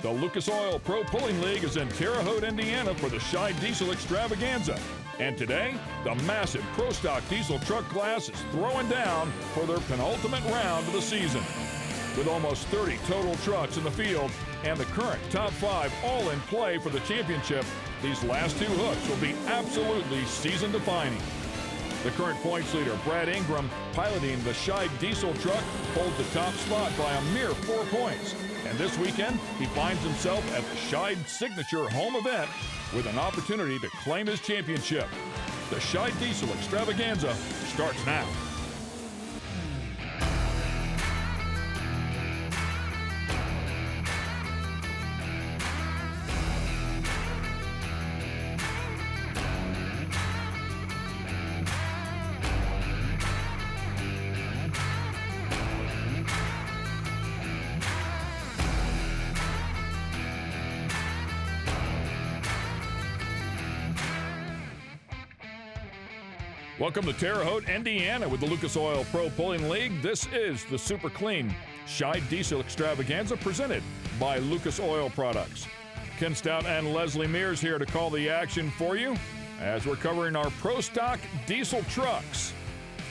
The Lucas Oil Pro Pulling League is in Terre Haute, Indiana for the Shy Diesel Extravaganza. And today, the massive Pro Stock diesel truck class is throwing down for their penultimate round of the season. With almost 30 total trucks in the field and the current top 5 all in play for the championship, these last 2 hooks will be absolutely season-defining. The current points leader, Brad Ingram, piloting the Shy diesel truck, holds the top spot by a mere 4 points. And this weekend, he finds himself at the Shy signature home event with an opportunity to claim his championship. The Shy Diesel Extravaganza starts now. Welcome to Terre Haute, Indiana with the Lucas Oil Pro Pulling League. This is the super clean Shy Diesel Extravaganza presented by Lucas Oil Products. Ken Stout and Leslie Mears here to call the action for you as we're covering our Pro Stock diesel trucks.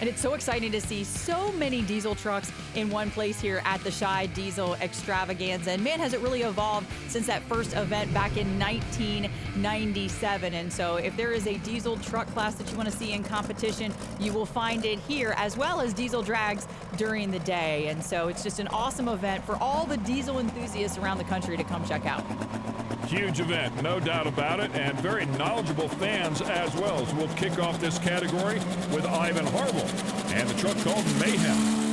And it's so exciting to see so many diesel trucks in one place here at the Shy Diesel Extravaganza. And man, has it really evolved since that first event back in 1997. And so if there is a diesel truck class that you want to see in competition, you will find it here, as well as diesel drags during the day. And so it's just an awesome event for all the diesel enthusiasts around the country to come check out. Huge event, no doubt about it, and very knowledgeable fans as well. So we'll kick off this category with Ivan Harville and the truck called Mayhem.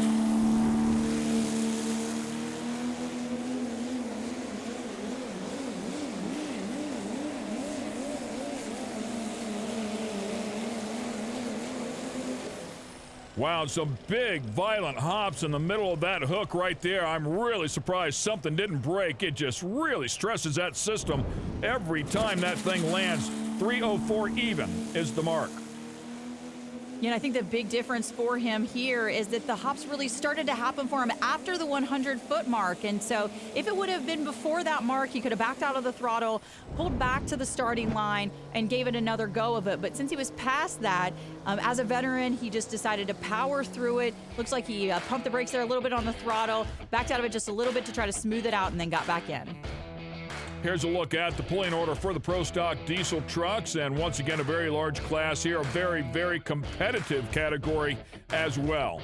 Wow, some big, violent hops in the middle of that hook right there. I'm really surprised something didn't break. It just really stresses that system every time that thing lands. 304 even is the mark. You know, I think the big difference for him here is that the hops really started to happen for him after the 100-foot mark. And so if it would have been before that mark, he could have backed out of the throttle, pulled back to the starting line, and gave it another go of it. But since he was past that, as a veteran, he just decided to power through it. Looks like he pumped the brakes there a little bit on the throttle, backed out of it just a little bit to try to smooth it out, and then got back in. Here's a look at the pulling order for the Pro Stock diesel trucks, and once again a very large class here, a very, very competitive category as well.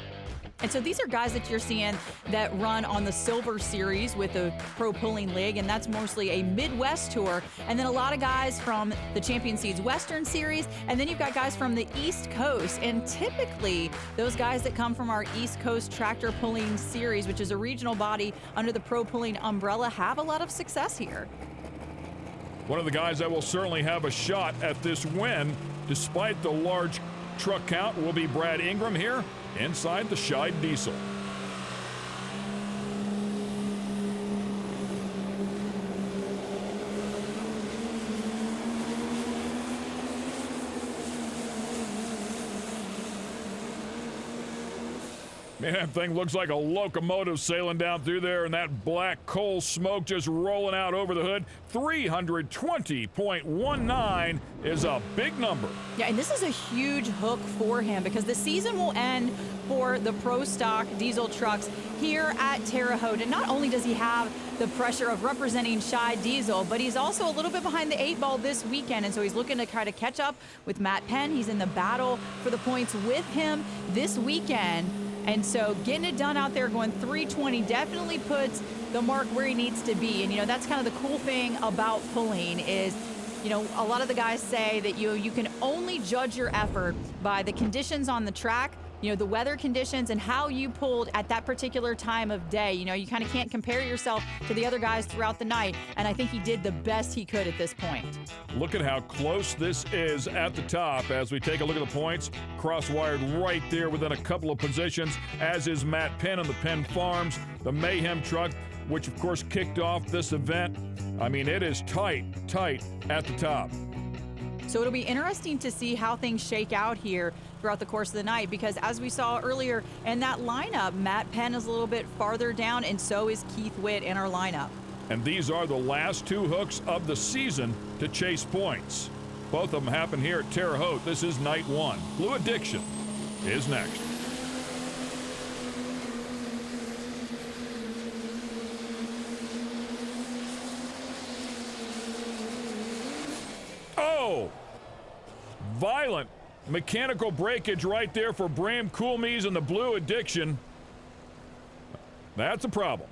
And so these are guys that you're seeing that run on the Silver Series with the Pro Pulling League, and that's mostly a Midwest tour. And then a lot of guys from the Champion Seeds Western Series, and then you've got guys from the East Coast. And typically, those guys that come from our East Coast Tractor Pulling Series, which is a regional body under the Pro Pulling umbrella, have a lot of success here. One of the guys that will certainly have a shot at this win, despite the large truck count, will be Brad Ingram here inside the Shy Diesel. Man, that thing looks like a locomotive sailing down through there, and that black coal smoke just rolling out over the hood. 320.19 is a big number. Yeah, and this is a huge hook for him because the season will end for the Pro Stock diesel trucks here at Terre Haute. And not only does he have the pressure of representing Shy Diesel, but he's also a little bit behind the 8 ball this weekend. And so he's looking to try to catch up with Matt Penn. He's in the battle for the points with him this weekend. And so getting it done out there, going 320, definitely puts the mark where he needs to be. And, you know, that's kind of the cool thing about pulling is, you know, a lot of the guys say that you can only judge your effort by the conditions on the track, you know, the weather conditions and how you pulled at that particular time of day. You know, you kind of can't compare yourself to the other guys throughout the night. And I think he did the best he could at this point. Look at how close this is at the top as we take a look at the points. Cross-wired right there within a couple of positions, as is Matt Penn and the Penn Farms, the Mayhem truck, which of course kicked off this event. I mean, it is tight at the top. So it'll be interesting to see how things shake out here throughout the course of the night, because as we saw earlier in that lineup, Matt Penn is a little bit farther down, and so is Keith Witt in our lineup. And these are the last two hooks of the season to chase points. Both of them happen here at Terre Haute. This is night one. Blue Addiction is next. Oh! Violent mechanical breakage right there for Bram Coolmees and the Blue Addiction. That's a problem.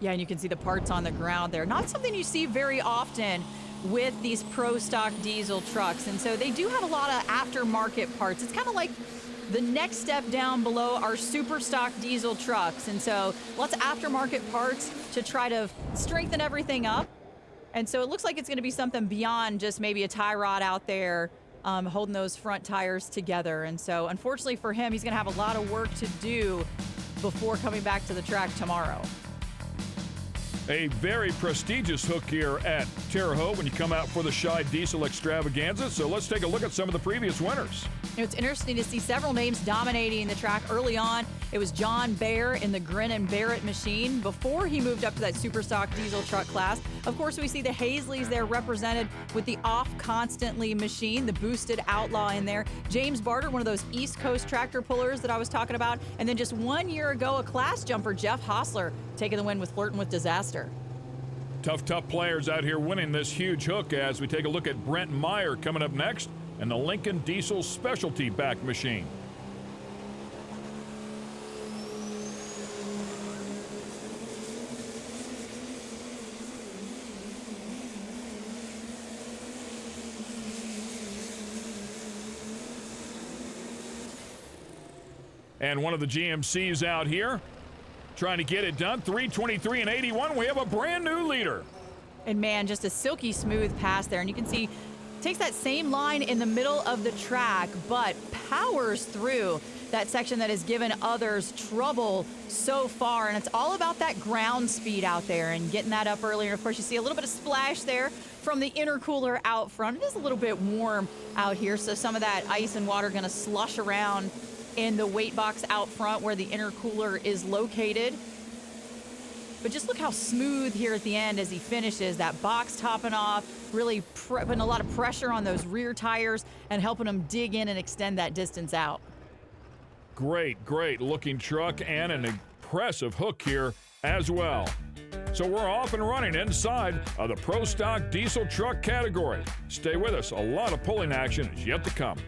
Yeah, and you can see the parts on the ground there. Not something you see very often with these pro stock diesel trucks. And so they do have a lot of aftermarket parts. It's kind of like the next step down below our super stock diesel trucks. And so lots of aftermarket parts to try to strengthen everything up. And so it looks like it's going to be something beyond just maybe a tie rod out there holding those front tires together. And so unfortunately for him, he's going to have a lot of work to do before coming back to the track tomorrow. A very prestigious hook here at Terre Haute when you come out for the Shy Diesel Extravaganza. So let's take a look at some of the previous winners. You know, it's interesting to see several names dominating the track early on. It was John Baer in the Grin and Barrett machine before he moved up to that super stock diesel truck class. Of course, we see the Hazleys there represented with the off constantly machine, the boosted Outlaw in there. James Barter, one of those East Coast tractor pullers that I was talking about. And then just 1 year ago, a class jumper, Jeff Hostler, taking the win with Flirting with Disaster. Tough players out here winning this huge hook as we take a look at Brent Meyer coming up next and the Lincoln Diesel Specialty Back Machine. And one of the GMCs out here trying to get it done. 3:23 and 81. We have a brand new leader. And man, just a silky smooth pass there. And you can see, takes that same line in the middle of the track, but powers through that section that has given others trouble so far. And it's all about that ground speed out there and getting that up earlier. Of course, you see a little bit of splash there from the intercooler out front. It is a little bit warm out here, so some of that ice and water going to slush around in the weight box out front where the intercooler is located. But just look how smooth here at the end as he finishes. That box topping off, really putting a lot of pressure on those rear tires and helping him dig in and extend that distance out. Great looking truck and an impressive hook here as well. So we're off and running inside of the Pro Stock Diesel Truck category. Stay with us. A lot of pulling action is yet to come.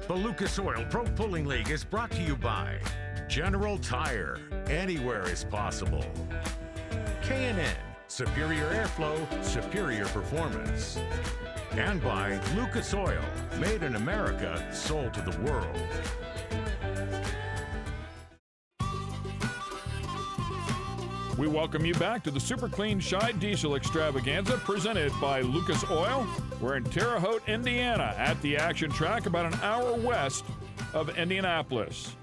The Lucas Oil Pro Pulling League is brought to you by General Tire, anywhere is possible. K&N, superior airflow, superior performance. And by Lucas Oil, made in America, sold to the world. We welcome you back to the Super Clean Shy Diesel Extravaganza presented by Lucas Oil. We're in Terre Haute, Indiana at the action track about an hour west of Indianapolis.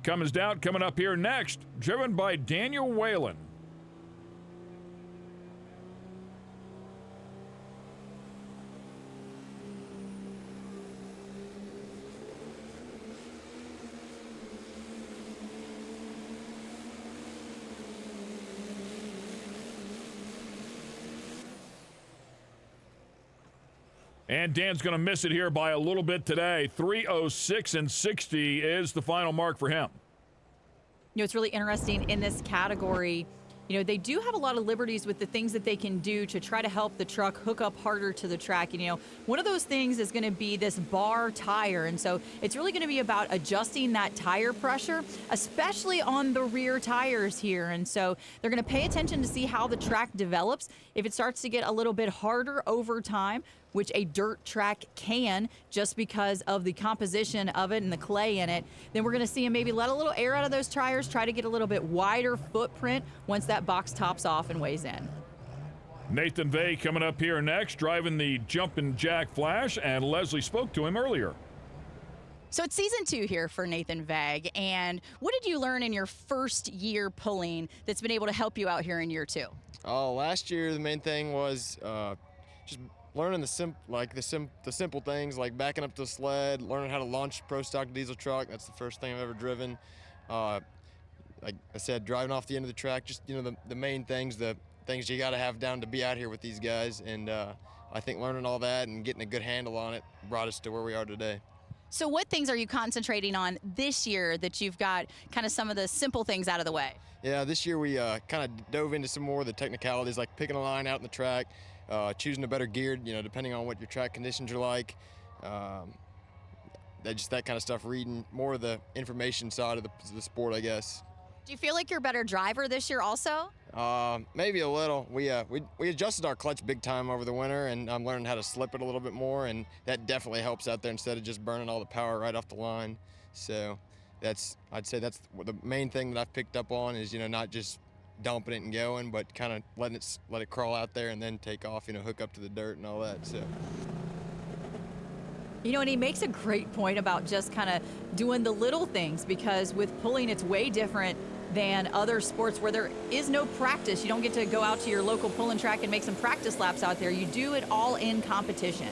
Coming up here next, driven by Daniel Whalen. And Dan's going to miss it here by a little bit today. 3:06 and 60 is the final mark for him. You know, it's really interesting in this category. You know, they do have a lot of liberties with the things that they can do to try to help the truck hook up harder to the track. And, you know, one of those things is going to be this bar tire. And so it's really going to be about adjusting that tire pressure, especially on the rear tires here. And so they're going to pay attention to see how the track develops. If it starts to get a little bit harder over time, which a dirt track can just because of the composition of it and the clay in it, then we're going to see him maybe let a little air out of those tires, try to get a little bit wider footprint once that box tops off and weighs in. Nathan Vey coming up here next, driving the Jumpin' Jack Flash, and Leslie spoke to him earlier. So it's season 2 here for Nathan Veg, and what did you learn in your first year pulling that's been able to help you out here in year 2? Last year the main thing was just learning the simple things like backing up the sled, learning how to launch pro stock diesel truck. That's the first thing I've ever driven. like I said, driving off the end of the track, just, you know, the main things, the things you got to have down to be out here with these guys. And I think learning all that and getting a good handle on it brought us to where we are today. So what things are you concentrating on this year that you've got kind of some of the simple things out of the way? Yeah, this year we kind of dove into some more of the technicalities, like picking a line out in the track, choosing a better gear, you know, depending on what your track conditions are like. That kind of stuff, reading more of the information side of the sport, I guess. Do you feel like you're a better driver this year also? Maybe a little. We adjusted our clutch big time over the winter, and I'm learning how to slip it a little bit more, and that definitely helps out there instead of just burning all the power right off the line. So I'd say that's the main thing that I've picked up on is, you know, not just dumping it and going, but kind of let it crawl out there and then take off, you know, hook up to the dirt and all that. So. You know, and he makes a great point about just kind of doing the little things, because with pulling, it's way different than other sports where there is no practice. You don't get to go out to your local pulling track and make some practice laps out there. You do it all in competition.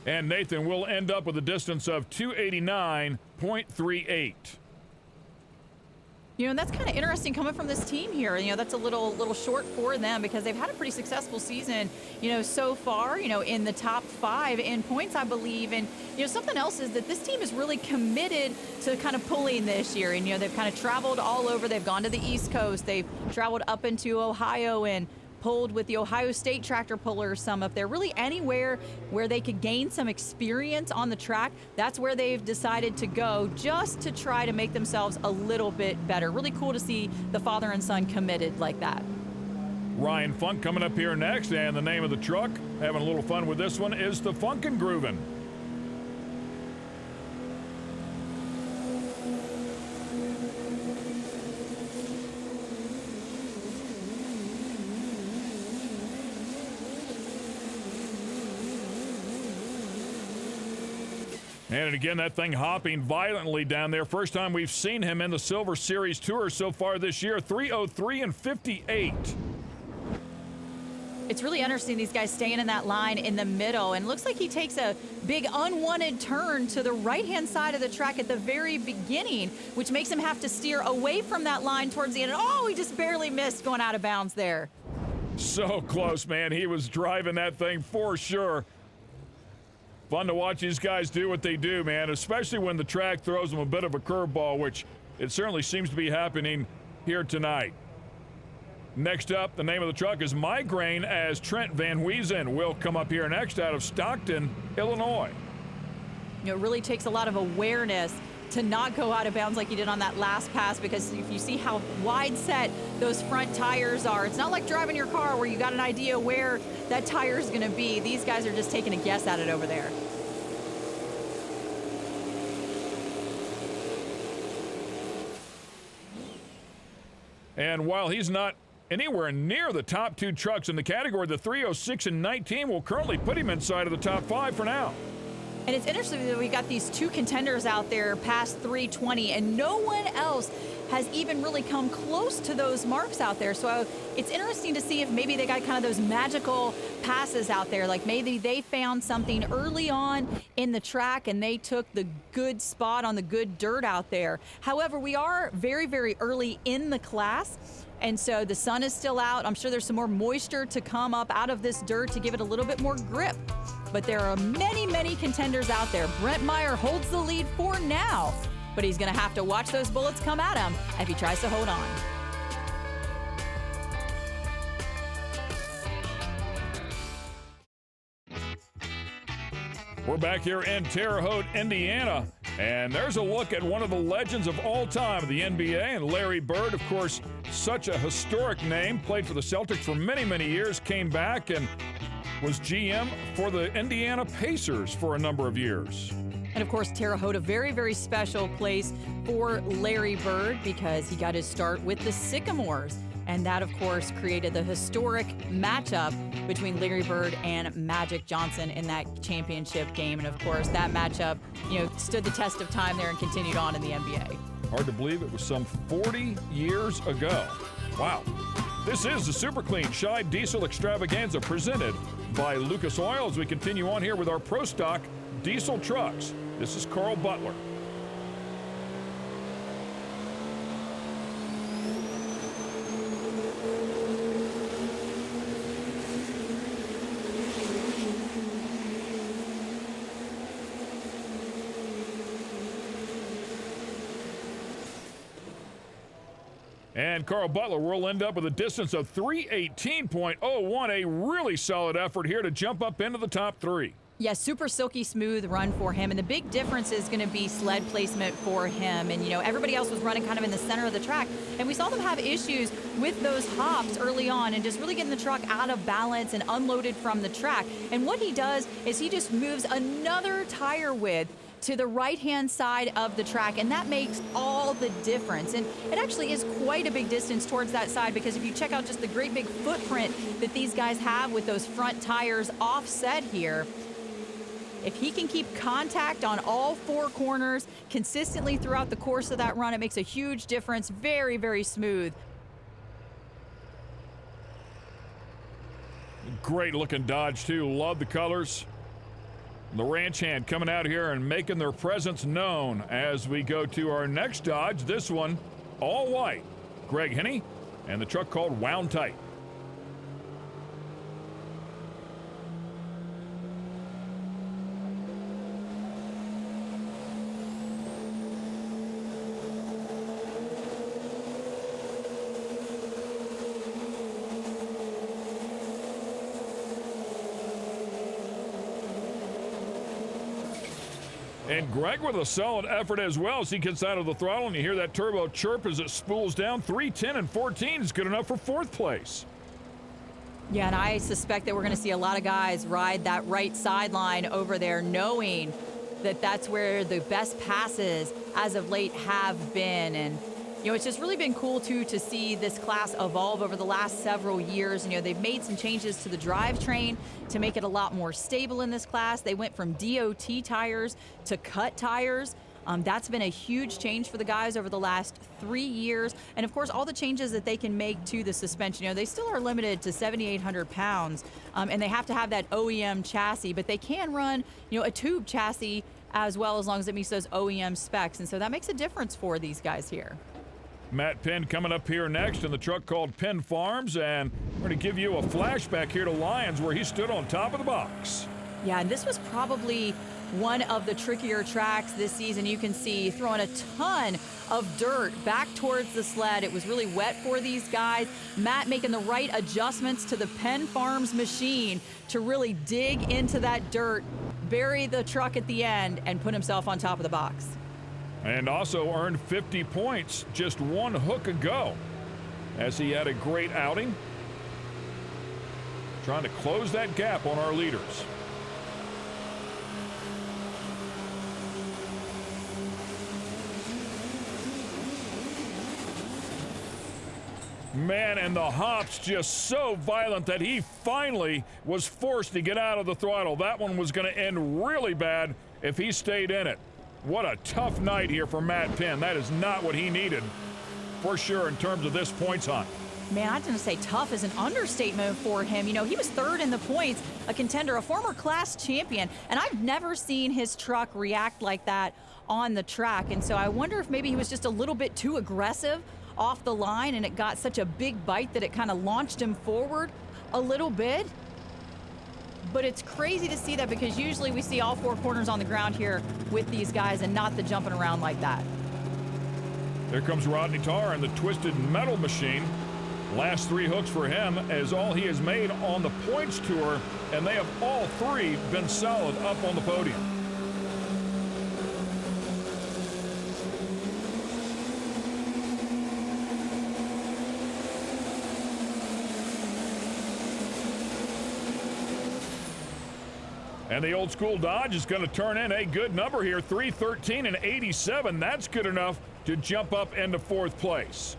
And Nathan will end up with a distance of 289.38. You know, and that's kind of interesting coming from this team here. You know, that's a little short for them because they've had a pretty successful season, you know, so far, you know, in the top 5 in points, I believe. And, you know, something else is that this team is really committed to kind of pulling this year. And, you know, they've kind of traveled all over. They've gone to the East Coast. They've traveled up into Ohio and pulled with the Ohio State tractor pullers some up there. Really anywhere where they could gain some experience on the track, that's where they've decided to go, just to try to make themselves a little bit better. Really cool to see the father and son committed like that. Ryan Funk coming up here next, and the name of the truck, having a little fun with this one, is the Funkin' Groovin'. And again, that thing hopping violently down there. First time we've seen him in the Silver Series Tour so far this year, 3:03 and 58. It's really interesting, these guys staying in that line in the middle, and looks like he takes a big unwanted turn to the right-hand side of the track at the very beginning, which makes him have to steer away from that line towards the end. Oh, he just barely missed going out of bounds there. So close, man. He was driving that thing for sure. Fun to watch these guys do what they do, man, especially when the track throws them a bit of a curveball, which it certainly seems to be happening here tonight. Next up, the name of the truck is Migraine, as Trent Van Wiesen will come up here next out of Stockton, Illinois. You know, it really takes a lot of awareness to not go out of bounds like he did on that last pass, because if you see how wide set those front tires are, it's not like driving your car where you got an idea where that tire is going to be. These guys are just taking a guess at it over there. And while he's not anywhere near the top 2 trucks in the category, the 306 and 19 will currently put him inside of the top 5 for now. And it's interesting that we got these 2 contenders out there past 320, and no one else has even really come close to those marks out there. So it's interesting to see if maybe they got kind of those magical passes out there. Like maybe they found something early on in the track and they took the good spot on the good dirt out there. However, we are very, very early in the class. And so the sun is still out. I'm sure there's some more moisture to come up out of this dirt to give it a little bit more grip. But there are many, many contenders out there. Brent Meyer holds the lead for now, but he's going to have to watch those bullets come at him if he tries to hold on. We're back here in Terre Haute, Indiana, and there's a look at one of the legends of all time of the NBA, and Larry Bird, of course, such a historic name, played for the Celtics for many, many years, came back and was GM for the Indiana Pacers for a number of years. And of course, Terre Haute, a very, very special place for Larry Bird because he got his start with the Sycamores. And that, of course, created the historic matchup between Larry Bird and Magic Johnson in that championship game. And of course, that matchup, you know, stood the test of time there and continued on in the NBA. Hard to believe it was some 40 years ago. Wow. This is the Super Clean Shide Diesel Extravaganza presented by Lucas Oil as we continue on here with our Pro Stock diesel trucks. This is Carl Butler. And Carl Butler will end up with a distance of 3:18.01, a really solid effort here to jump up into the top three. Yeah, super silky smooth run for him, and the big difference is going to be sled placement for him. And, you know, everybody else was running kind of in the center of the track, and we saw them have issues with those hops early on and just really getting the truck out of balance and unloaded from the track. And what he does is he just moves another tire width to the right-hand side of the track, and that makes all the difference. And it actually is quite a big distance towards that side, because if you check out just the great big footprint that these guys have with those front tires offset here, if he can keep contact on all four corners consistently throughout the course of that run, it makes a huge difference. Very, very smooth. Great looking Dodge too, love the colors. The ranch hand coming out here and making their presence known as we go to our next Dodge. This one, all white. Greg Henney and the truck called Wound Tight. And Greg with a solid effort as well as he gets out of the throttle, and you hear that turbo chirp as it spools down. 3:10 and 14 is good enough for fourth place. Yeah, and I suspect that we're going to see a lot of guys ride that right sideline over there, knowing that that's where the best passes as of late have been. And, you know, it's just really been cool, too, to see this class evolve over the last several years. You know, they've made some changes to the drivetrain to make it a lot more stable in this class. They went from DOT tires to cut tires. That's been a huge change for the guys over the last 3 years. And, of course, all the changes that they can make to the suspension. You know, they still are limited to 7,800 pounds, and they have to have that OEM chassis, but they can run, you know, a tube chassis as well, as long as it meets those OEM specs. And so that makes a difference for these guys here. Matt Penn coming up here next in the truck called Penn Farms, and we're going to give you a flashback here to Lyons where he stood on top of the box. Yeah, and this was probably one of the trickier tracks this season. You can see throwing a ton of dirt back towards the sled. It was really wet for these guys. Matt making the right adjustments to the Penn Farms machine to really dig into that dirt, bury the truck at the end, and put himself on top of the box. And also earned 50 points just one hook ago as he had a great outing, trying to close that gap on our leaders. Man, and the hops just so violent that he finally was forced to get out of the throttle. That one was going to end really bad if he stayed in it. What a tough night here for Matt Penn. That is not what he needed, for sure, in terms of this points hunt. Man, I was going to say tough is an understatement for him. You know, he was third in the points, a contender, a former class champion, and I've never seen his truck react like that on the track. And so I wonder if maybe he was just a little bit too aggressive off the line, and it got such a big bite that it kind of launched him forward a little bit. But it's crazy to see that, because usually we see all four corners on the ground here with these guys and not the jumping around like that. There comes Rodney Tarr and the Twisted Metal Machine. Last three hooks for him is all he has made on the points tour, and they have all three been solid up on the podium. And the old school Dodge is going to turn in a good number here, 3:13 and 87. That's good enough to jump up into fourth place.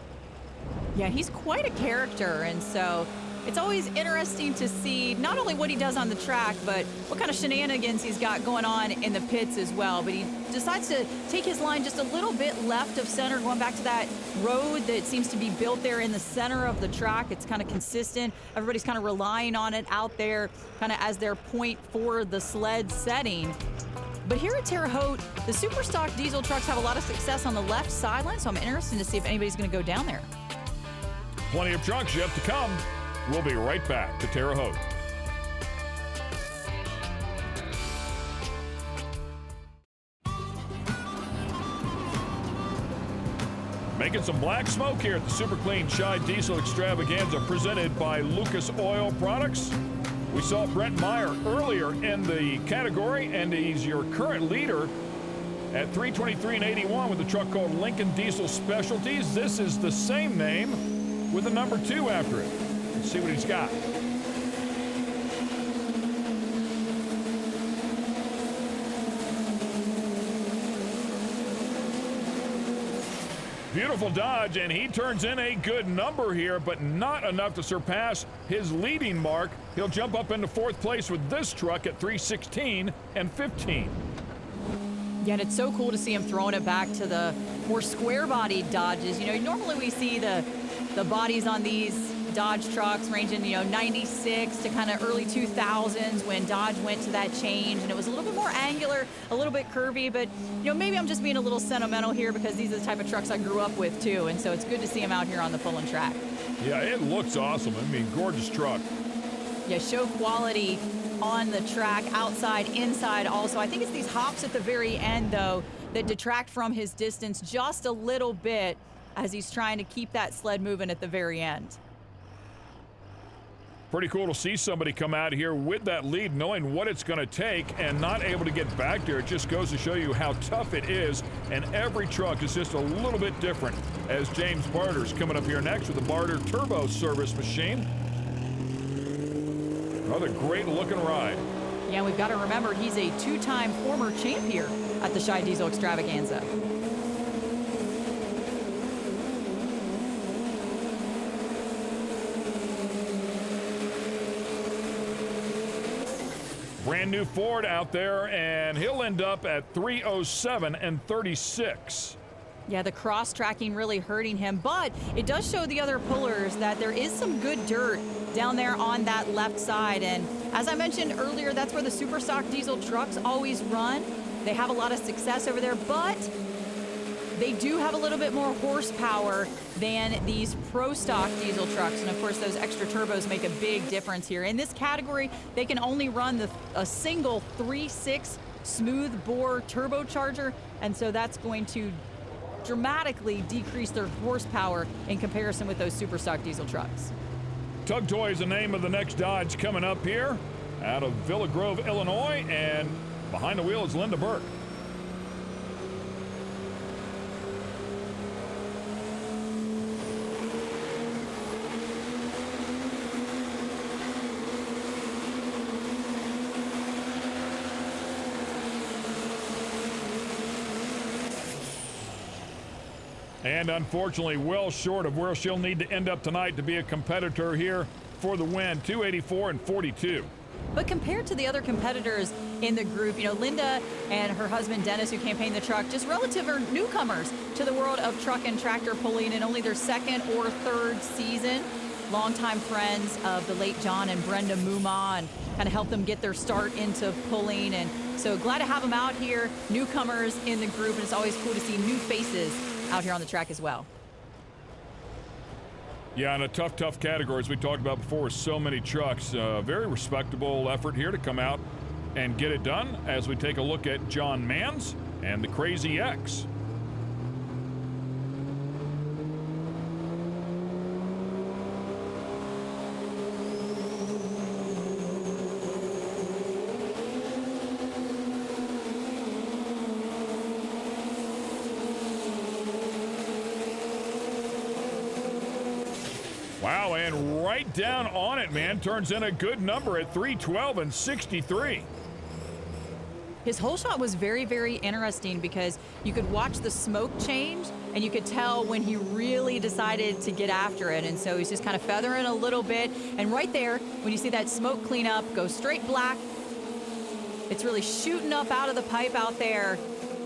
Yeah, he's quite a character, and so it's always interesting to see not only what he does on the track, but what kind of shenanigans he's got going on in the pits as well. But he decides to take his line just a little bit left of center, going back to that road that seems to be built there in the center of the track. It's kind of consistent. Everybody's kind of relying on it out there kind of as their point for the sled setting. But here at Terre Haute, the super stock diesel trucks have a lot of success on the left sideline, so I'm interested to see if anybody's going to go down there. Plenty of trucks yet to come. We'll be right back to Terre Haute. Making some black smoke here at the Super Clean Shy Diesel Extravaganza presented by Lucas Oil Products. We saw Brent Meyer earlier in the category, and he's your current leader at 323.81 with a truck called Lincoln Diesel Specialties. This is the same name with a number 2 after it. Let's see what he's got. Beautiful Dodge, and he turns in a good number here, but not enough to surpass his leading mark. He'll jump up into 4th place with this truck at 316 and 15. Yeah, and it's so cool to see him throwing it back to the more square-bodied Dodges. You know, normally we see the bodies on these Dodge trucks ranging, 96 to kind of early 2000s when Dodge went to that change, and it was a little bit more angular, a little bit curvy, but, maybe I'm just being a little sentimental here because these are the type of trucks I grew up with, too, and so it's good to see him out here on the pulling track. Yeah, it looks awesome. I mean, gorgeous truck. Yeah, show quality on the track, outside, inside also. I think it's these hops at the very end, though, that detract from his distance just a little bit as he's trying to keep that sled moving at the very end. Pretty cool to see somebody come out here with that lead, knowing what it's going to take and not able to get back there. It just goes to show you how tough it is, and every truck is just a little bit different. As James Barter's coming up here next with the Barter Turbo Service Machine. Another great looking ride. Yeah, we've got to remember he's a 2-time former champ here at the Shy Diesel Extravaganza. Brand new Ford out there, and he'll end up at 307 and 36. Yeah, the cross-tracking really hurting him, but it does show the other pullers that there is some good dirt down there on that left side. And as I mentioned earlier, that's where the super stock diesel trucks always run. They have a lot of success over there, but they do have a little bit more horsepower than these pro stock diesel trucks. And of course, those extra turbos make a big difference here. In this category, they can only run a single 3.6 smooth bore turbocharger. And so that's going to dramatically decrease their horsepower in comparison with those super stock diesel trucks. Tug Toy is the name of the next Dodge coming up here out of Villa Grove, Illinois, and behind the wheel is Linda Burke. And unfortunately, well short of where she'll need to end up tonight to be a competitor here for the win, 284 and 42. But compared to the other competitors in the group, Linda and her husband Dennis, who campaigned the truck, just relative or newcomers to the world of truck and tractor pulling in only their 2nd or 3rd season. Longtime friends of the late John and Brenda Muma, and kind of helped them get their start into pulling. And so glad to have them out here, newcomers in the group, and it's always cool to see new faces out here on the track as well. Yeah, in a tough category, as we talked about before, so many trucks. Very respectable effort here to come out and get it done as we take a look at John Manns and the Crazy X. Wow, and right down on it, man. Turns in a good number at 312 and 63. His whole shot was very, very interesting because you could watch the smoke change and you could tell when he really decided to get after it. And so he's just kind of feathering a little bit. And right there, when you see that smoke cleanup go straight black, it's really shooting up out of the pipe out there,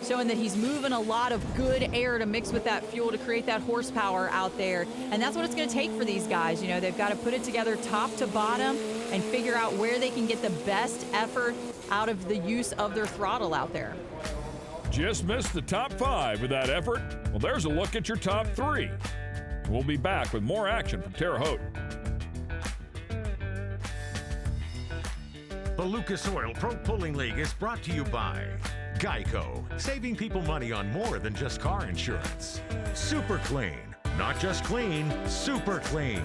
showing that he's moving a lot of good air to mix with that fuel to create that horsepower out there. And that's what it's going to take for these guys. You know, they've got to put it together top to bottom and figure out where they can get the best effort out of the use of their throttle out there. Just missed the top 5 with that effort. Well, there's a look at your top 3. We'll be back with more action from Terre Haute. The Lucas Oil Pro Pulling League is brought to you by Geico, saving people money on more than just car insurance. Super Clean, not just clean, super clean.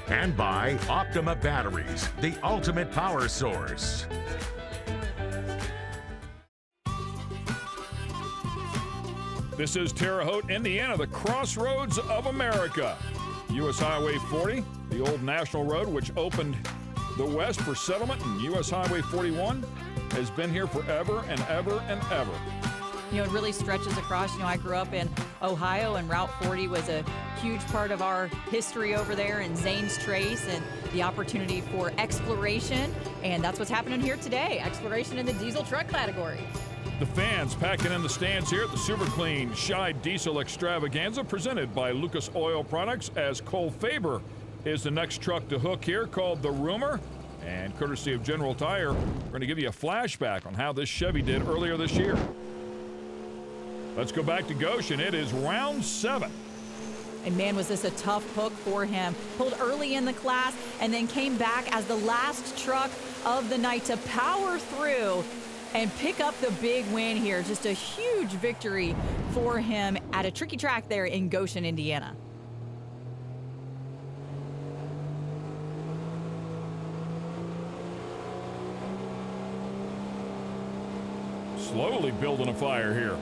And by Optima Batteries, the ultimate power source. This is Terre Haute, Indiana, the crossroads of America. U.S. Highway 40, the old national road which opened the West for settlement, and U.S. Highway 41 has been here forever and ever and ever. You know, it really stretches across. You know, I grew up in Ohio, and Route 40 was a huge part of our history over there, and Zane's Trace, and the opportunity for exploration. And that's what's happening here today, exploration in the diesel truck category. The fans packing in the stands here at the Super Clean Shy Diesel Extravaganza, presented by Lucas Oil Products, as Cole Faber is the next truck to hook here, called the Rumor. And courtesy of General Tire, we're going to give you a flashback on how this Chevy did earlier this year. Let's go back to Goshen. It is round 7. And man, was this a tough hook for him. Pulled early in the class and then came back as the last truck of the night to power through and pick up the big win here. Just a huge victory for him at a tricky track there in Goshen, Indiana. Slowly building a fire here.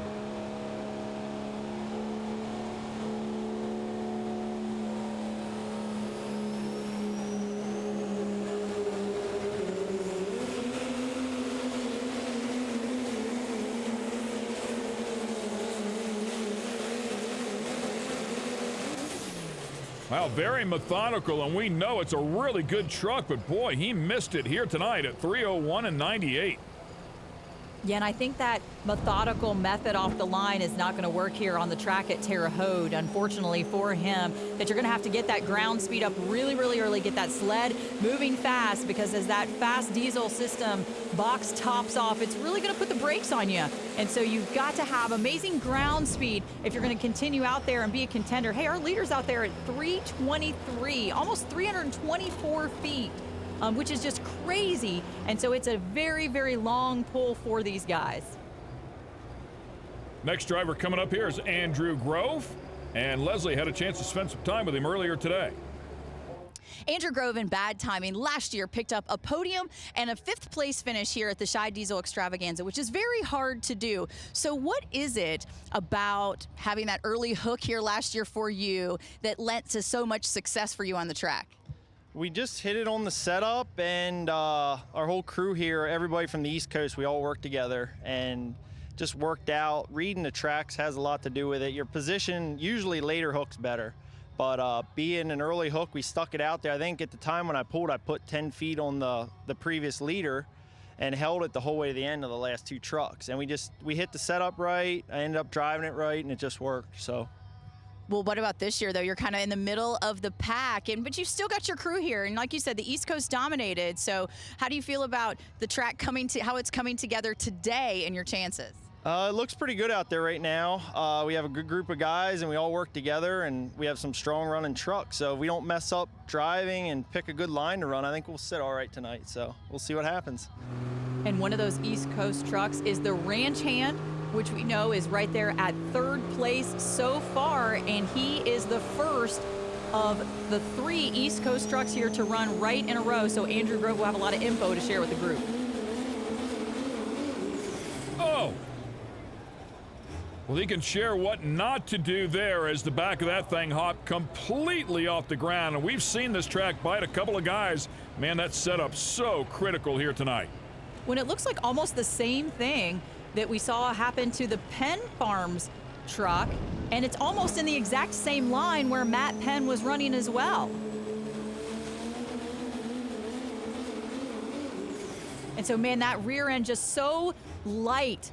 Wow, very methodical, and we know it's a really good truck, but boy, he missed it here tonight at 3:01 and 98. Yeah, and I think that methodical method off the line is not going to work here on the track at Terre Haute, unfortunately for him, that you're going to have to get that ground speed up really, really early, get that sled moving fast, because as that fast diesel system box tops off, it's really going to put the brakes on you. And so you've got to have amazing ground speed if you're going to continue out there and be a contender. Hey, our leader's out there at 323, almost 324 feet. Which is just crazy. And so it's a very, very long pull for these guys. Next driver coming up here is Andrew Grove, and Leslie had a chance to spend some time with him earlier today. Andrew Grove, in bad timing, last year picked up a podium and a 5th place finish here at the Shy Diesel Extravaganza, which is very hard to do. So what is it about having that early hook here last year for you that led to so much success for you on the track? We just hit it on the setup, and our whole crew here, everybody from the East Coast, we all worked together and just worked out. Reading the tracks has a lot to do with it. Your position, usually later hook's better, but being an early hook, we stuck it out there. I think at the time when I pulled, I put 10 feet on the previous leader and held it the whole way to the end of the last 2 trucks. And we hit the setup right, I ended up driving it right, and it just worked, so. Well, what about this year, though? You're kind of in the middle of the pack, but you still got your crew here. And like you said, the East Coast dominated. So how do you feel about the track how it's coming together today and your chances? It looks pretty good out there right now. We have a good group of guys, and we all work together, and we have some strong running trucks. So if we don't mess up driving and pick a good line to run, I think we'll sit all right tonight. So we'll see what happens. And one of those East Coast trucks is the Ranch Hand, which we know is right there at 3rd place so far, and he is the first of the 3 East Coast trucks here to run right in a row. So Andrew Grove will have a lot of info to share with the group. Oh! Well, he can share what not to do there as the back of that thing hopped completely off the ground. And we've seen this track bite a couple of guys. Man, that setup's so critical here tonight. When it looks like almost the same thing that we saw happen to the Penn Farms truck, And it's almost in the exact same line where Matt Penn was running as well. And so, man, that rear end just so light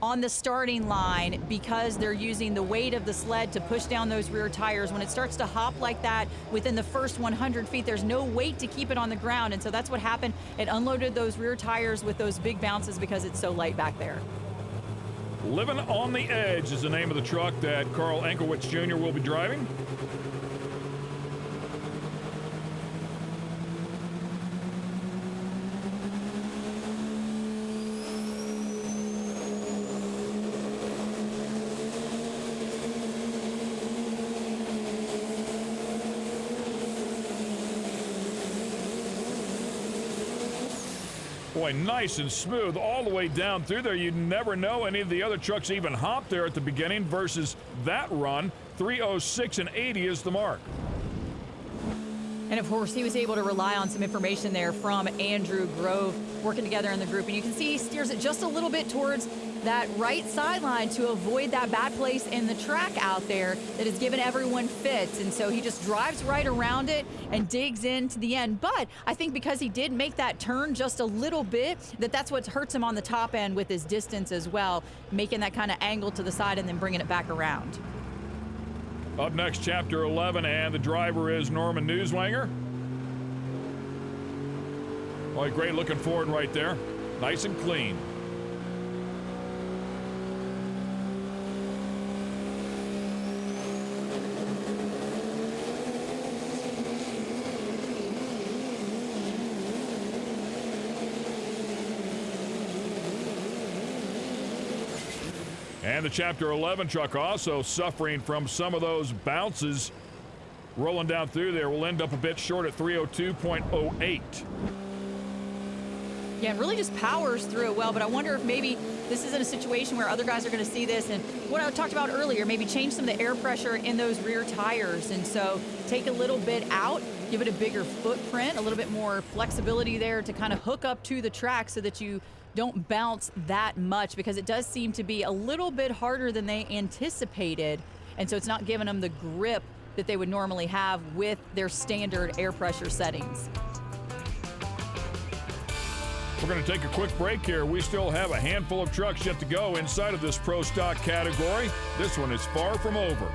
on the starting line because they're using the weight of the sled to push down those rear tires. When it starts to hop like that within the first 100 feet, there's no weight to keep it on the ground. And so that's what happened. It unloaded those rear tires with those big bounces because it's so light back there. Living on the Edge is the name of the truck that Carl Enkelwitz Jr. will be driving. Boy, nice and smooth all the way down through there. You'd never know any of the other trucks even hopped there at the beginning versus that run. 3:06 and 80 is the mark. And of course, he was able to rely on some information there from Andrew Grove working together in the group. And you can see he steers it just a little bit towards that right sideline to avoid that bad place in the track out there that has given everyone fits. And so he just drives right around it and digs into the end. But I think because he did make that turn just a little bit, that's what hurts him on the top end with his distance as well, making that kind of angle to the side and then bringing it back around. Up next, Chapter 11, and the driver is Norman Newswanger. Boy, great looking Ford right there. Nice and clean. And the Chapter 11 truck also suffering from some of those bounces rolling down through there. Will end up a bit short at 302.08. Yeah, and really just powers through it well, but I wonder if maybe this isn't a situation where other guys are going to see this and what I talked about earlier, maybe change some of the air pressure in those rear tires. And so take a little bit out, give it a bigger footprint, a little bit more flexibility there to kind of hook up to the track so that you don't bounce that much, because it does seem to be a little bit harder than they anticipated. And so it's not giving them the grip that they would normally have with their standard air pressure settings. We're going to take a quick break here. We still have a handful of trucks yet to go inside of this Pro Stock category. This one is far from over.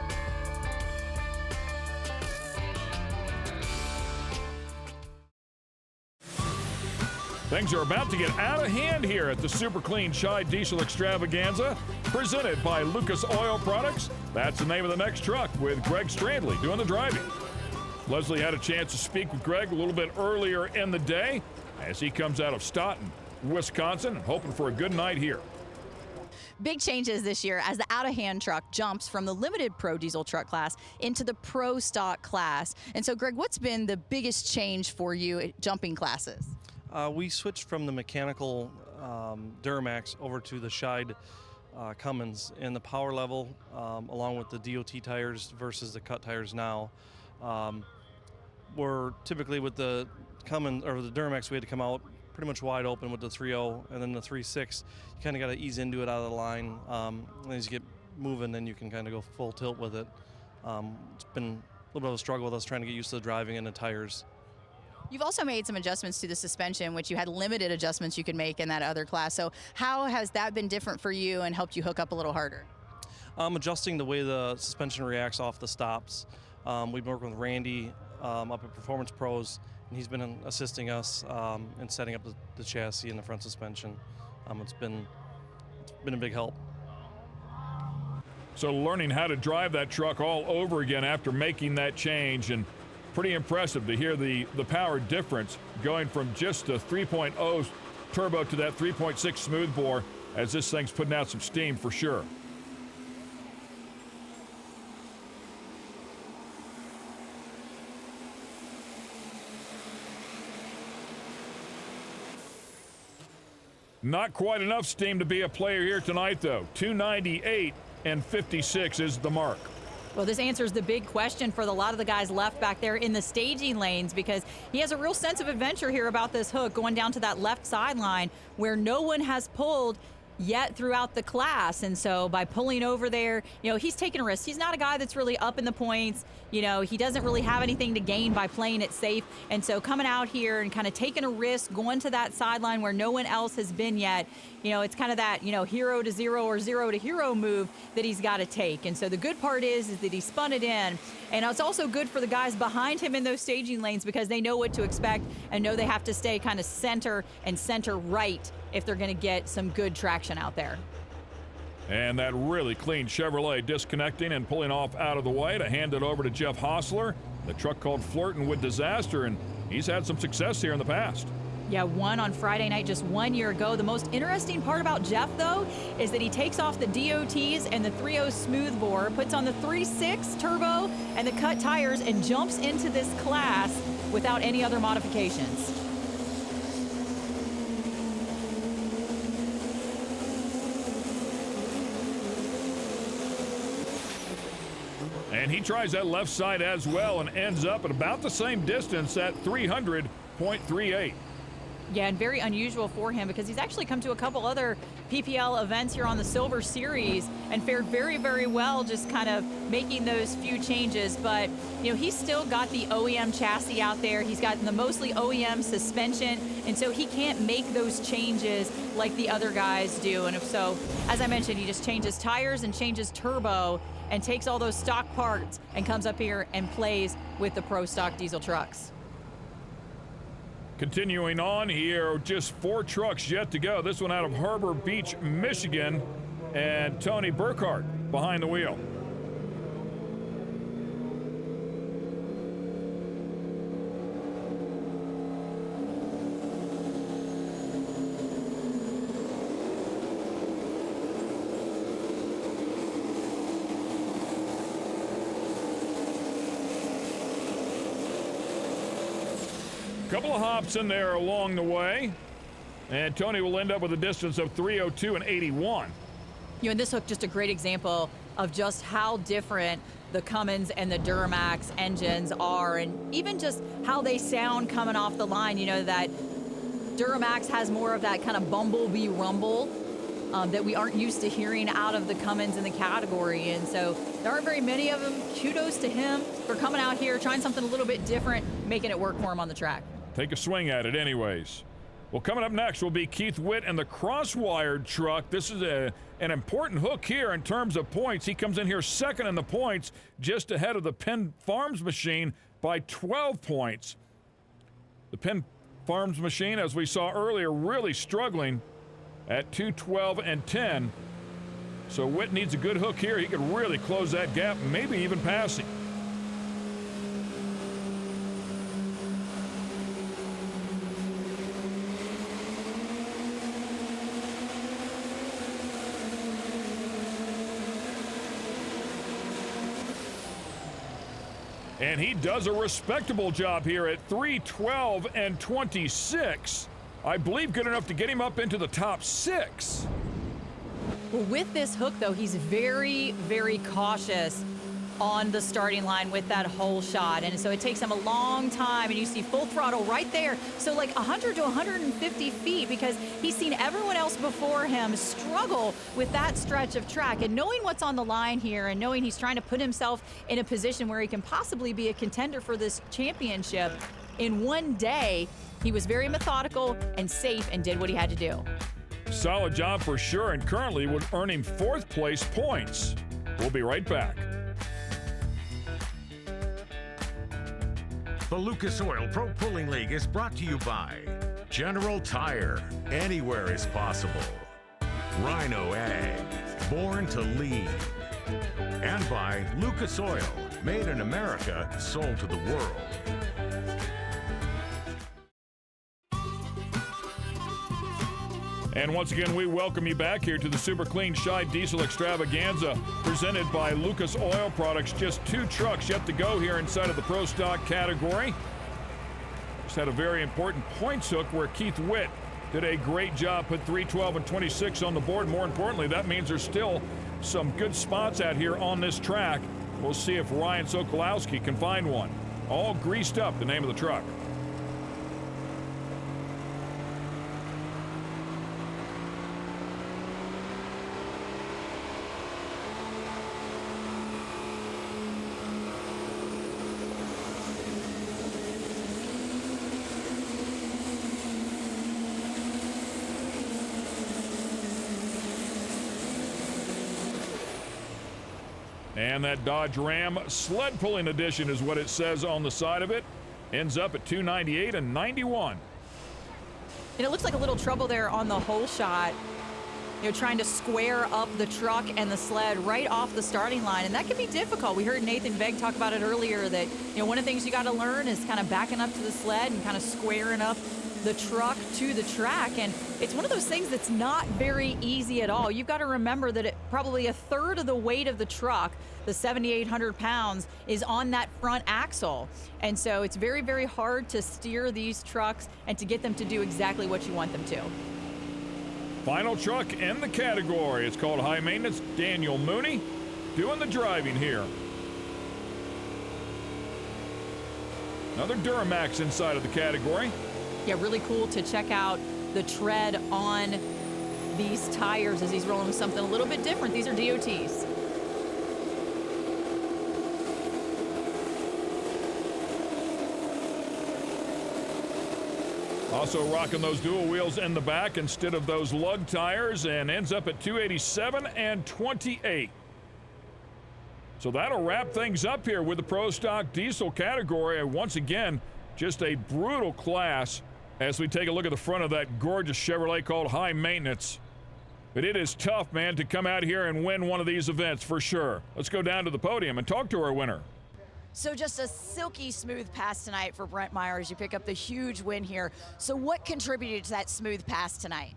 Things are about to get out of hand here at the Super Clean Chai Diesel Extravaganza, presented by Lucas Oil Products. That's the name of the next truck, with Greg Strandley doing the driving. Leslie had a chance to speak with Greg a little bit earlier in the day as he comes out of Stoughton, Wisconsin, and hoping for a good night here. Big changes this year as the out-of-hand truck jumps from the limited pro diesel truck class into the pro stock class. And so, Greg, what's been the biggest change for you at jumping classes? We switched from the mechanical Duramax over to the Scheid Cummins, and the power level, along with the DOT tires versus the cut tires now, were typically with the Cummins or the Duramax, we had to come out pretty much wide open with the 3.0, and then the 3.6, you kind of got to ease into it out of the line. And as you get moving, then you can kind of go full tilt with it. It's been a little bit of a struggle with us trying to get used to the driving and the tires. You've also made some adjustments to the suspension, which you had limited adjustments you could make in that other class. So how has that been different for you and helped you hook up a little harder? Adjusting the way the suspension reacts off the stops. We've been working with Randy up at Performance Pros, and he's been assisting us in setting up the chassis and the front suspension. It's been a big help. So learning how to drive that truck all over again after making that change, and pretty impressive to hear the power difference going from just a 3.0 turbo to that 3.6 smoothbore, as this thing's putting out some steam for sure. Not quite enough steam to be a player here tonight, though. 298 and 56 is the mark. Well, this answers the big question for a lot of the guys left back there in the staging lanes, because he has a real sense of adventure here about this hook going down to that left sideline where no one has pulled. yet throughout the class. And so by pulling over there, he's taking a risk. He's not a guy that's really up in the points. He doesn't really have anything to gain by playing it safe. And so coming out here and kind of taking a risk, going to that sideline where no one else has been yet, it's kind of that, hero to zero or zero to hero move that he's got to take. And so the good part is that he spun it in. And it's also good for the guys behind him in those staging lanes because they know what to expect and know they have to stay kind of center and center right if they're going to get some good traction out there. And that really clean Chevrolet disconnecting and pulling off out of the way to hand it over to Jeff Hostler. The truck called Flirting with Disaster, and he's had some success here in the past. Yeah, won on Friday night just 1 year ago. The most interesting part about Jeff, though, is that he takes off the DOTs and the 3.0 smoothbore, puts on the 3.6 turbo and the cut tires, and jumps into this class without any other modifications. And he tries that left side as well and ends up at about the same distance at 300.38. Yeah, and very unusual for him because he's actually come to a couple other PPL events here on the Silver Series and fared very, very well just kind of making those few changes. But, he's still got the OEM chassis out there. He's got the mostly OEM suspension, and so he can't make those changes like the other guys do. And so, as I mentioned, he just changes tires and changes turbo and takes all those stock parts and comes up here and plays with the Pro Stock diesel trucks. Continuing on here, just 4 trucks yet to go. This one out of Harbor Beach, Michigan, and Tony Burkhart behind the wheel. Couple of hops in there along the way, and Tony will end up with a distance of 3:02 and 81. And this hook, just a great example of just how different the Cummins and the Duramax engines are, and even just how they sound coming off the line. That Duramax has more of that kind of bumblebee rumble that we aren't used to hearing out of the Cummins in the category. And so there aren't very many of them. Kudos to him for coming out here, trying something a little bit different, making it work for him on the track. Take a swing at it anyways. Well, coming up next will be Keith Witt and the cross-wired truck. This is an important hook here in terms of points. He comes in here second in the points, just ahead of the Penn Farms machine by 12 points. The Penn Farms machine, as we saw earlier, really struggling at 2:12 and 10. So Witt needs a good hook here. He could really close that gap, maybe even pass him. And he does a respectable job here at 3:12 and 26. I believe good enough to get him up into the top 6. Well, with this hook, though, he's very, very cautious on the starting line with that whole shot. And so it takes him a long time, and you see full throttle right there. So like 100 to 150 feet, because he's seen everyone else before him struggle with that stretch of track. And knowing what's on the line here and knowing he's trying to put himself in a position where he can possibly be a contender for this championship in one day, he was very methodical and safe and did what he had to do. Solid job for sure, and currently would earn him 4th place points. We'll be right back. The Lucas Oil Pro Pulling League is brought to you by General Tire, anywhere is possible. Rhino Ag, born to lead. And by Lucas Oil, made in America, sold to the world. And once again, we welcome you back here to the Super Clean Shy Diesel Extravaganza, presented by Lucas Oil Products. Just 2 trucks yet to go here inside of the Pro Stock category. Just had a very important points hook where Keith Witt did a great job, put 3:12 and 26 on the board. More importantly, that means there's still some good spots out here on this track. We'll see if Ryan Sokolowski can find one. All greased up, the name of the truck. And that Dodge Ram sled pulling edition is what it says on the side of it. Ends up at 298 and 91. And it looks like a little trouble there on the hole shot. Trying to square up the truck and the sled right off the starting line, and that can be difficult. We heard Nathan Veg talk about it earlier that, one of the things you got to learn is kind of backing up to the sled and kind of squaring up the truck to the track, and it's one of those things that's not very easy at all. You've got to remember that probably a third of the weight of the truck, the 7,800 pounds, is on that front axle, and so it's very, very hard to steer these trucks and to get them to do exactly what you want them to. Final truck in the category. It's called High Maintenance. Daniel Mooney doing the driving here. Another Duramax inside of the category. Yeah, really cool to check out the tread on these tires as he's rolling with something a little bit different. These are DOTs. Also rocking those dual wheels in the back instead of those lug tires, and ends up at 287 and 28. So that'll wrap things up here with the Pro Stock Diesel category. Once again, just a brutal class as we take a look at the front of that gorgeous Chevrolet called High Maintenance. But it is tough, man, to come out here and win one of these events for sure. Let's go down to the podium and talk to our winner. So just a silky smooth pass tonight for Brent Meyer as you pick up the huge win here. So what contributed to that smooth pass tonight?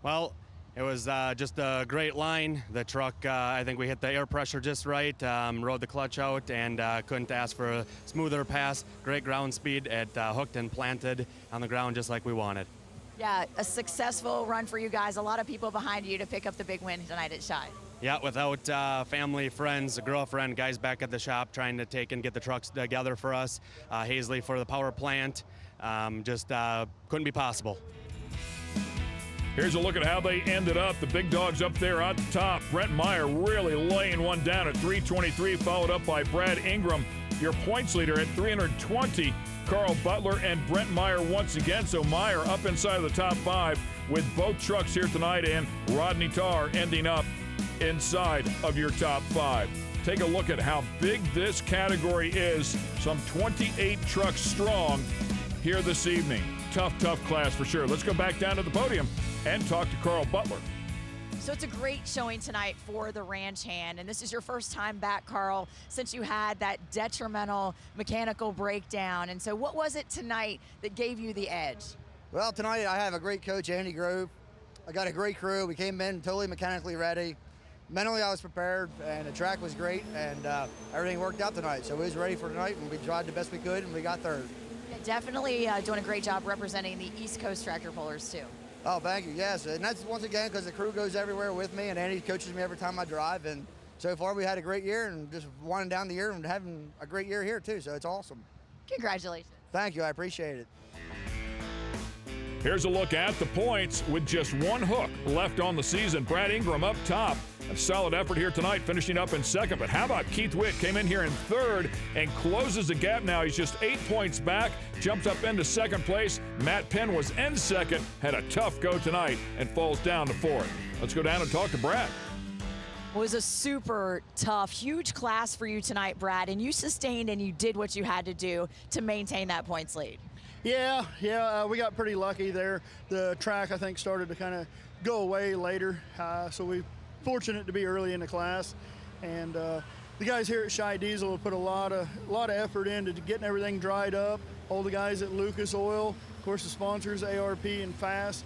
Well, it was just a great line. The truck, I think we hit the air pressure just right, rode the clutch out, and couldn't ask for a smoother pass. Great ground speed. It hooked and planted on the ground just like we wanted. Yeah, a successful run for you guys. A lot of people behind you to pick up the big win tonight at Shy. Yeah, without family, friends, a girlfriend, guys back at the shop trying to take and get the trucks together for us. Hazley for the power plant. Just couldn't be possible. Here's a look at how they ended up. The big dogs up there at the top. Brent Meyer really laying one down at 323, followed up by Brad Ingram, your points leader at 320. Carl Butler and Brent Meyer once again. So Meyer up inside of the top 5 with both trucks here tonight, and Rodney Tarr ending up inside of your top 5. Take a look at how big this category is. Some 28 trucks strong here this evening. Tough class for sure. Let's go back down to the podium and talk to Carl Butler. So it's a great showing tonight for the ranch hand, and this is your first time back, Carl, since you had that detrimental mechanical breakdown. And so what was it tonight that gave you the edge? Well, tonight I have a great coach, Andy Grove. I got a great crew. We came in totally mechanically ready. Mentally, I was prepared, and the track was great, and everything worked out tonight. So we was ready for tonight, and we tried the best we could, and we got third. Yeah, definitely doing a great job representing the East Coast tractor pullers, too. Oh, thank you, yes. And that's, once again, because the crew goes everywhere with me, and Andy coaches me every time I drive. And so far, we had a great year, and just winding down the year and having a great year here, too. So it's awesome. Congratulations. Thank you. I appreciate it. Here's a look at the points with just one hook left on the season. Brad Ingram up top. A solid effort here tonight, finishing up in second. But how about Keith Witt? Came in here in third and closes the gap now. He's just 8 points back, jumped up into second place. Matt Penn was in second, had a tough go tonight, and falls down to fourth. Let's go down and talk to Brad. It was a super tough, huge class for you tonight, Brad, and you sustained and you did what you had to do to maintain that points lead. Yeah, we got pretty lucky there. The track, I think, started to kind of go away later, so we fortunate to be early in the class, and the guys here at Shy Diesel have put a lot of effort into getting everything dried up. All the guys at Lucas Oil, of course, the sponsors ARP and Fast,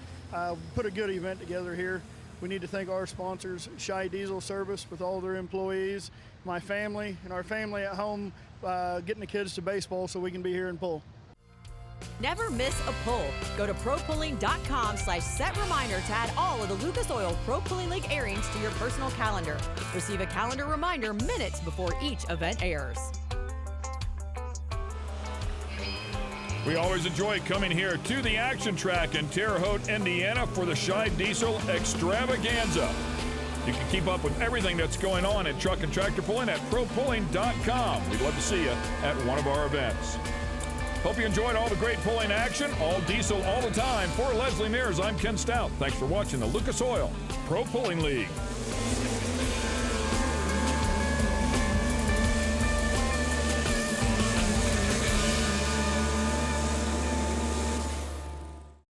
put a good event together here. We need to thank our sponsors, Shy Diesel Service, with all their employees, my family, and our family at home, getting the kids to baseball so we can be here and pull. Never miss a pull. Go to propulling.com/set reminder to add all of the Lucas Oil Pro Pulling League airings to your personal calendar. Receive a calendar reminder minutes before each event airs. We always enjoy coming here to the action track in Terre Haute, Indiana for the Shy Diesel Extravaganza. You can keep up with everything that's going on in truck and tractor pulling at propulling.com. We'd love to see you at one of our events. Hope you enjoyed all the great pulling action, all diesel all the time. For Leslie Mears, I'm Ken Stout. Thanks for watching the Lucas Oil Pro Pulling League.